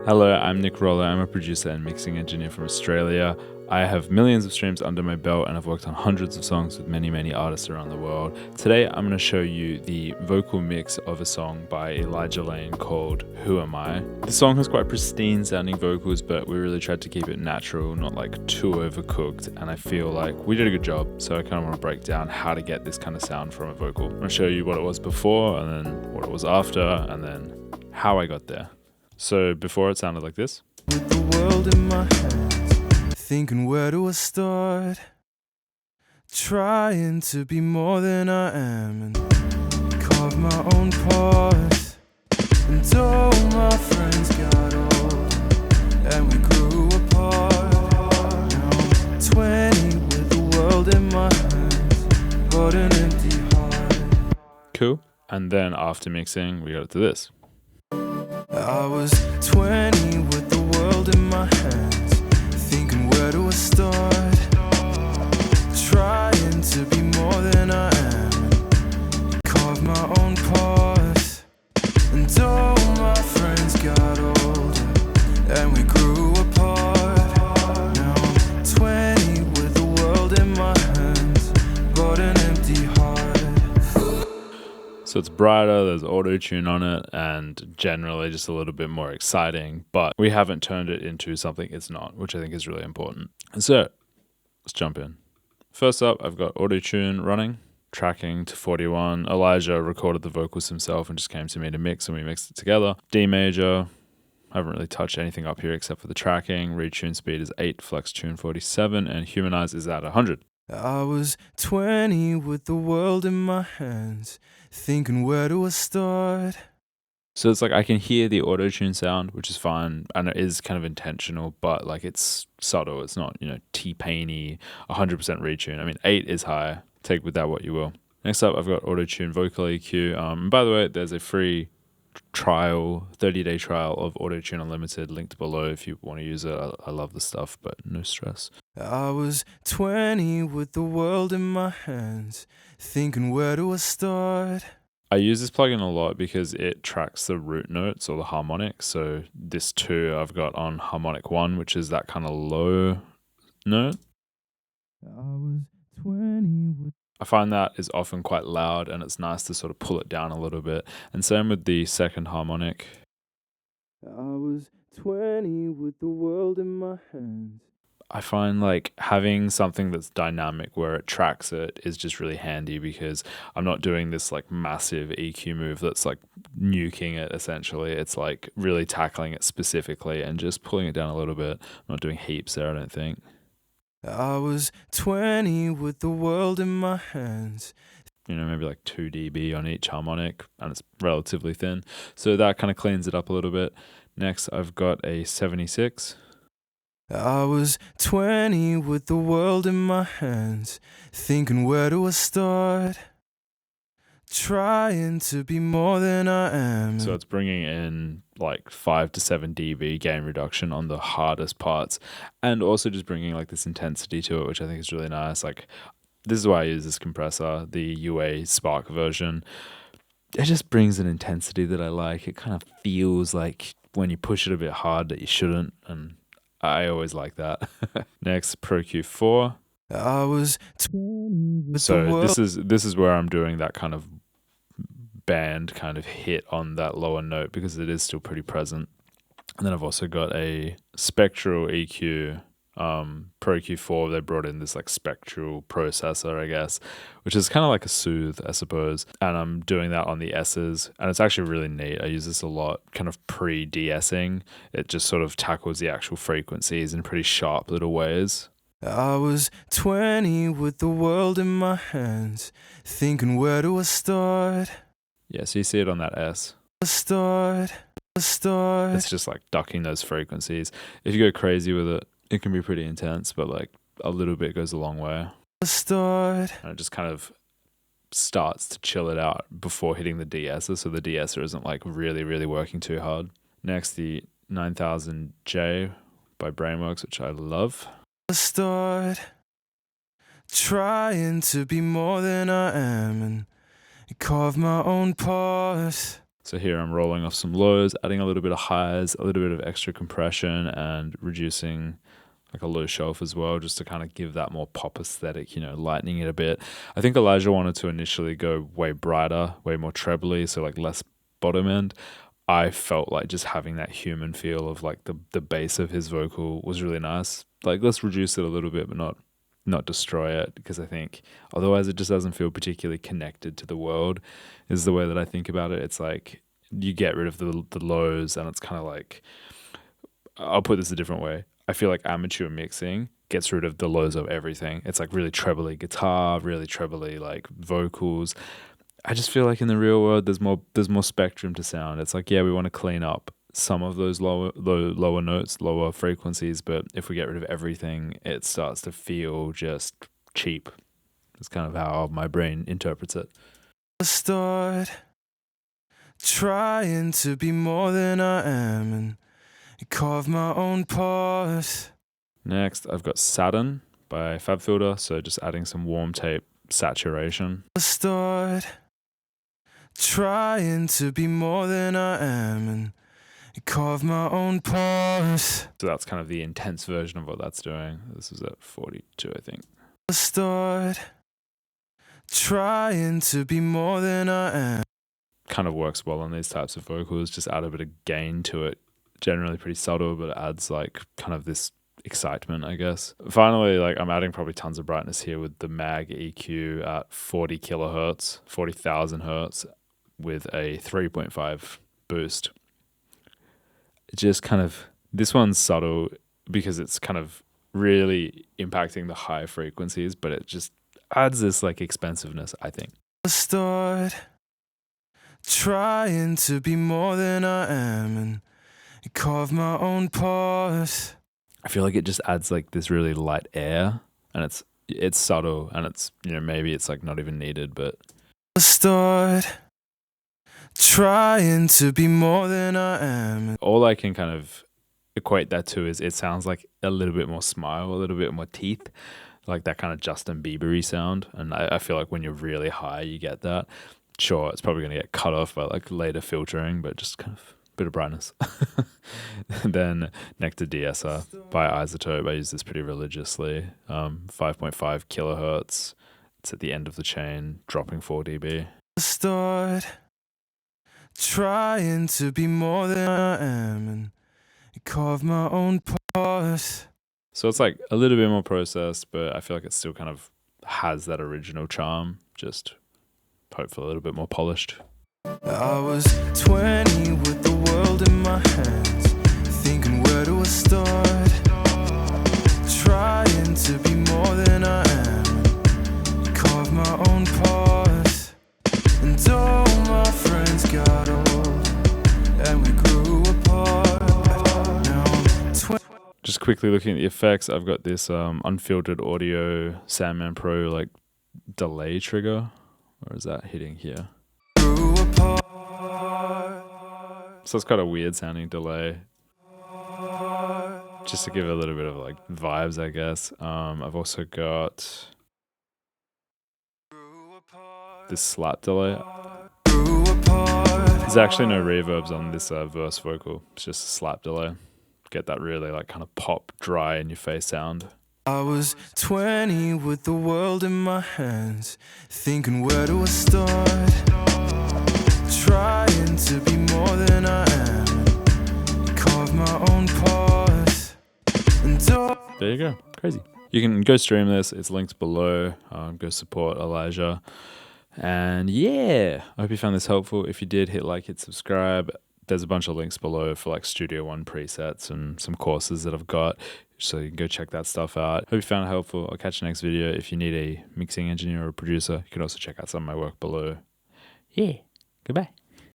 Hello, I'm Nick Rollo. I'm a producer and mixing engineer from Australia. I have millions of streams under my belt and I've worked on hundreds of songs with many artists around the world. Today I'm going to show you the vocal mix of a song by Elijah Lane called Who Am I? The song has quite pristine sounding vocals, but we really tried to keep it natural, not like too overcooked, and I feel like we did a good job, so I kind of want to break down how to get this kind of sound from a vocal. I'm going to show you what it was before and then what it was after and then how I got there. So before it sounded like this. With the world in my hands, thinking where do I start? Trying to be more than I am and carve my own path. And all my friends got old and we grew apart. Now I'm 20 with the world in my hands, but an empty heart. Cool. And then after mixing, we got it to this. I was 20 with the world in my hands, thinking where do I start? Trying to be more than I am, carve my own path. And all my friends got older, and we grew apart. Now I'm 20 with the world in my hands, but an empty heart. So it's brighter, there's Autotune on it, and generally just a little bit more exciting, but we haven't turned it into something it's not, which I think is really important. And so, let's jump in. First up, I've got Autotune running, tracking to 41. Elijah recorded the vocals himself and just came to me to mix, and we mixed it together. D major, I haven't really touched anything up here except for the tracking. Retune speed is 8, flex tune 47, and humanize is at 100. I was 20 with the world in my hands, thinking where do I start? So it's like I can hear the auto-tune sound, which is fine, and it is kind of intentional, but like it's subtle. It's not, T-Painy, 100% retune. I mean, 8 is high. Take with that what you will. Next up, I've got auto-tune vocal EQ. And by the way, there's a free trial, 30-day trial of Autotune Unlimited linked below if you want to use it. I love the stuff, but no stress. I was 20 with the world in my hands, thinking where do I start? I use this plugin a lot because it tracks the root notes or the harmonics. So this 2 I've got on harmonic 1, which is that kind of low note. I was 20 with I find that is often quite loud and it's nice to sort of pull it down a little bit. And same with the second harmonic. I was 20 with the world in my hands. I find like having something that's dynamic where it tracks it is just really handy because I'm not doing this like massive EQ move that's like nuking it essentially. It's like really tackling it specifically and just pulling it down a little bit. I'm not doing heaps there, I don't think. I was 20 with the world in my hands. Maybe like 2 dB on each harmonic, and it's relatively thin. So that kind of cleans it up a little bit. Next, I've got a 76. I was 20 with the world in my hands, thinking where do I start? Trying to be more than I am. So it's bringing in like 5 to 7 dB gain reduction on the hardest parts, and also just bringing like this intensity to it, which I think is really nice. Like this is why I use this compressor, the UA Spark version. It just brings an intensity that I like. It kind of feels like when you push it a bit hard that you shouldn't, and I always like that. Next, Pro Q4. I was 20 with the So world. this is where I'm doing that kind of band kind of hit on that lower note because it is still pretty present. And then I've also got a Spectral EQ Pro Q4. They brought in this like Spectral processor, I guess, which is kind of like a soothe, I suppose. And I'm doing that on the S's, and it's actually really neat. I use this a lot, kind of de-essing. It just sort of tackles the actual frequencies in pretty sharp little ways. I was 20 with the world in my hands, thinking where do I start? Yeah, so you see it on that S. Start. It's just like ducking those frequencies. If you go crazy with it, it can be pretty intense, but like a little bit goes a long way. Start. And it just kind of starts to chill it out before hitting the de-esser, so the de-esser isn't like really working too hard. Next, the 9000J by Brainworks, which I love. Start. Trying to be more than I am and carve my own path. So here I'm rolling off some lows, adding a little bit of highs, a little bit of extra compression, and reducing like a low shelf as well, just to kind of give that more pop aesthetic, lightening it a bit. I think Elijah wanted to initially go way brighter, way more trebly, so like less bottom end. I felt like just having that human feel of like the bass of his vocal was really nice. Like, let's reduce it a little bit, but not destroy it, because I think otherwise it just doesn't feel particularly connected to the world, is the way that I think about it. It's like you get rid of the lows, and it's kind of like, I'll put this a different way. I feel like amateur mixing gets rid of the lows of everything. It's like really trebly guitar, really trebly like vocals. I just feel like in the real world, there's more spectrum to sound. It's like, yeah, we want to clean up some of those lower notes, lower frequencies, but if we get rid of everything, it starts to feel just cheap. That's kind of how my brain interprets it. Start trying to be more than I am and carve my own path. Next, I've got Saturn by FabFilter, so just adding some warm tape saturation. Start trying to be more than I am and carve my own path. So that's kind of the intense version of what that's doing. This is at 42, I think. Start trying to be more than I am. Kind of works well on these types of vocals. Just add a bit of gain to it. Generally pretty subtle, but it adds like kind of this excitement, I guess. Finally, like I'm adding probably tons of brightness here with the Mag EQ at 40 kilohertz, 40,000 hertz with a 3.5 boost. It just kind of, this one's subtle because it's kind of really impacting the high frequencies, but it just adds this like expensiveness, I think. Start trying to be more than I am and carve my own path. I feel like it just adds like this really light air, and it's subtle, and it's, maybe it's like not even needed, but Start trying to be more than I am. All I can kind of equate that to is it sounds like a little bit more smile, a little bit more teeth, like that kind of Justin Bieber-y sound. And I feel like when you're really high, you get that. Sure, it's probably going to get cut off by like later filtering, but just kind of a bit of brightness. Then next to de-esser by Isotope. I use this pretty religiously. 5.5 kilohertz. It's at the end of the chain, dropping 4 dB. Start trying to be more than I am and carve my own path. So it's like a little bit more processed, but I feel like it still kind of has that original charm, just hopefully a little bit more polished. I was 20 with the world in my hands, thinking where do I start? Trying to be more than I am, carve my own path. And all my friends got old, and we grew apart. Now I'm 20. Just quickly looking at the effects, I've got this unfiltered audio Sandman Pro like delay trigger. Or is that hitting here? So it's got a weird sounding delay. Just to give it a little bit of like vibes, I guess. I've also got this slap delay. There's actually no reverbs on this verse vocal. It's just a slap delay. Get that really like kind of pop, dry in your face sound. I was 20 with the world in my hands, thinking where do I start? Trying to be more than I am, carve my own path. There you go. Crazy. You can go stream this. It's linked below. Go support Elijah. And yeah, I hope you found this helpful. If you did, hit like, hit subscribe. There's a bunch of links below for like Studio One presets and some courses that I've got. So you can go check that stuff out. Hope you found it helpful. I'll catch you next video. If you need a mixing engineer or a producer, you can also check out some of my work below. Yeah, goodbye.